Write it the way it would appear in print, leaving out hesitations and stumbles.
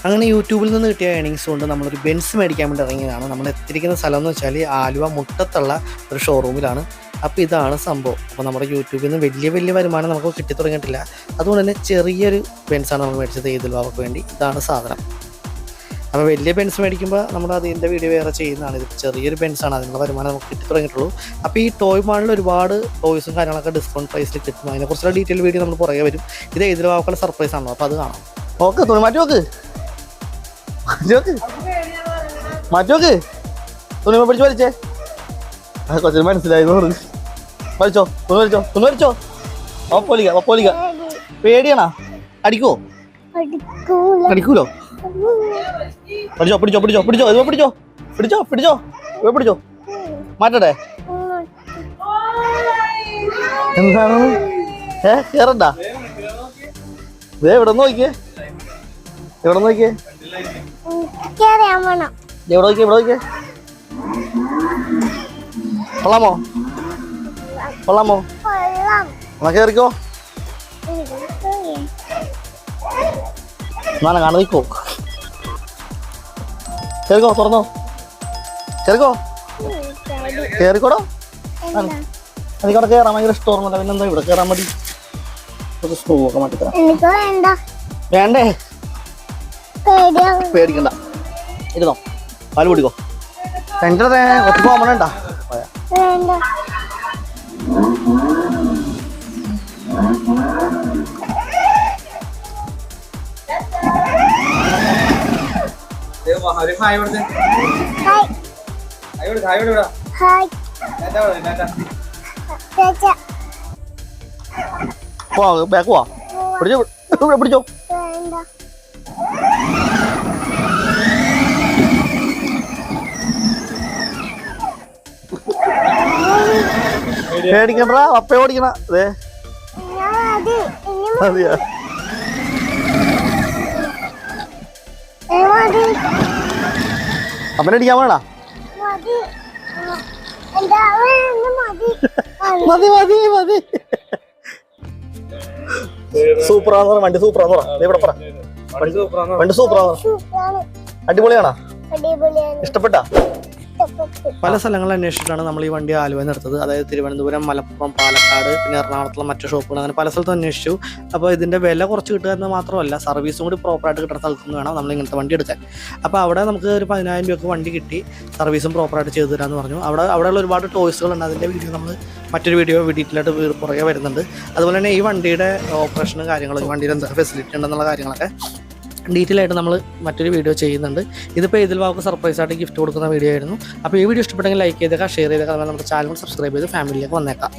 അങ്ങനെ യൂട്യൂബിൽ നിന്ന് കിട്ടിയ ഏണിങ്സ് കൊണ്ട് നമ്മളൊരു ബെൻസ് മേടിക്കാൻ വേണ്ടി ഇറങ്ങിയതാണ്. നമ്മൾ എത്തിയിരിക്കുന്ന സ്ഥലം എന്ന് വെച്ചാൽ ആലുവ മുട്ടത്തുള്ള ഒരു ഷോറൂമിലാണ്. അപ്പോൾ ഇതാണ് സംഭവം. അപ്പോൾ നമ്മുടെ യൂട്യൂബിൽ നിന്ന് വലിയ വരുമാനം നമുക്ക് കിട്ടി തുടങ്ങിയിട്ടില്ല. അതുകൊണ്ട് തന്നെ ചെറിയൊരു ബെൻസാണ് നമ്മൾ മേടിച്ചത് ഈദുൽ ബാവയ്ക്ക് വേണ്ടി. ഇതാണ് സാധനം. അപ്പോൾ വലിയ ബെൻസ് മേടിക്കുമ്പോൾ നമ്മൾ അതിൻ്റെ വീഡിയോ വേറെ ചെയ്യുന്നതാണ്. ഇത് ചെറിയൊരു ബെൻസാണ്, അതിനുള്ള വരുമാനം നമുക്ക് കിട്ടി തുടങ്ങിയിട്ടുള്ളൂ. അപ്പോൾ ഈ ടോയ് മാളിൽ ഒരുപാട് ടോയ്സും കാര്യങ്ങളൊക്കെ ഡിസ്കൗണ്ട് പ്രൈസിൽ കിട്ടും. അതിനെക്കുറിച്ചുള്ള ഡീറ്റെയിൽ വീഡിയോ നമ്മൾ പുറകെ വരും. ഇത് ഈദുൽ ബാവയ്ക്കുള്ള സർപ്രൈസ് ആണല്ലോ, അപ്പോൾ അത് കാണാം. ഓക്കെ, തുണി മാറ്റി നോക്ക്, തുണി പിടിച്ച് വലിച്ചേ. കൊച്ചിന് മനസ്സിലായിരുന്നു. വലിച്ചോ, തുണി വലിച്ചോ. ഒപ്പോലിക്ക പേടിയാണോ? അടിക്കുവോ? അടിക്കൂലോ? പിടിച്ചോ. മാറ്റട്ടെ? എന്താണ് കേറണ്ട? ഇവിടെ നോക്കിയേ, ഇവിടെ നോക്കിയേ. കൊള്ളാമോ? എന്നാ കേറിക്കോ. എന്നാ കാണാൻ നിൽക്കോ? കേറിക്കോ, തുറന്നോ, കേറിക്കോടോ. എനിക്കവിടെ കയറാൻ ഭയങ്കര ഇഷ്ടമായിരുന്നല്ലോ. പിന്നെന്താ ഇവിടെ കയറാൻ മതി. സ്ക്രൂ ഒക്കെ മാറ്റിത്തരാം. വേണ്ടേ? പേടിക്കണ്ട, ഇരുന്നോ. പാല് കുടിക്കോ. എൻ്റെ ഒറ്റ പോകണേണ്ട. ബാക്ക് പോവാ. പിടിച്ചോ. പേടിക്കണ്ട, അപ്പ ഓടിക്കണ. അതെ, അതെയാ. അപ്പനെ അടിക്കാൻ വേണ? മതി. സൂപ്പറാന്ന് വണ്ടി, സൂപ്പറാന്ന് പറ. ഇവിടെ പറ, വണ്ടി സൂപ്പറാന്ന്. അടിപൊളിയാണോ? ഇഷ്ടപ്പെട്ടാ? പല സ്ഥലങ്ങളിൽ അന്വേഷിച്ചിട്ടാണ് നമ്മൾ ഈ വണ്ടി ആലുവയിൽ നിന്ന് എടുത്തത്. അതായത് തിരുവനന്തപുരം, മലപ്പുറം, പാലക്കാട്, പിന്നെ എറണാകുളത്തുള്ള മറ്റു ഷോപ്പുകൾ, അങ്ങനെ പല സ്ഥലത്തും അന്വേഷിച്ചു. അപ്പോൾ ഇതിൻ്റെ വില കുറച്ച് കിട്ടുക എന്ന് മാത്രമല്ല, സർവീസും കൂടി പ്രോപ്പറായിട്ട് കിട്ടുന്ന സ്ഥലത്ത് നിന്ന് വേണം നമ്മൾ ഇങ്ങനത്തെ വണ്ടി എടുക്കാൻ. അപ്പോൾ അവിടെ നമുക്ക് ഒരു 10,000 രൂപയ്ക്ക് വണ്ടി കിട്ടി, സർവീസും പ്രോപ്പറായിട്ട് ചെയ്തു തരാമെന്ന് പറഞ്ഞു. അവിടെയുള്ള ഒരുപാട് ടോയ്സുകളുണ്ട്. അതിൻ്റെ വീഡിയോ നമ്മൾ മറ്റൊരു വീഡിയോ ഡീറ്റെയിലായിട്ട് പുറകെ വരുന്നുണ്ട്. അതുപോലെ തന്നെ ഈ വണ്ടിയുടെ ഓപ്പറേഷനും കാര്യങ്ങളും, ഈ വണ്ടിയിൽ എന്തൊക്കെ ഫെസിലിറ്റി ഉണ്ടെന്നുള്ള കാര്യങ്ങളൊക്കെ ഡീറ്റെയിൽ ആയിട്ട് നമ്മൾ മറ്റൊരു വീഡിയോ ചെയ്യുന്നുണ്ട്. ഇതിപ്പോൾ ഈദുൽ ബാവയ്ക്ക് സർപ്രൈസ് ആയിട്ട് ഗിഫ്റ്റ് കൊടുക്കുന്ന വീഡിയോ ആയിരുന്നു. അപ്പോൾ ഈ വീഡിയോ ഇഷ്ടപ്പെട്ടെങ്കിൽ ലൈക്ക് ചെയ്തേക്കാം, ഷെയർ ചെയ്തേക്കാം. അതുപോലെ നമ്മുടെ ചാനൽ സബ്സ്ക്രൈബ് ചെയ്ത് ഫാമിലിയിലേക്ക് വന്നേക്കാം.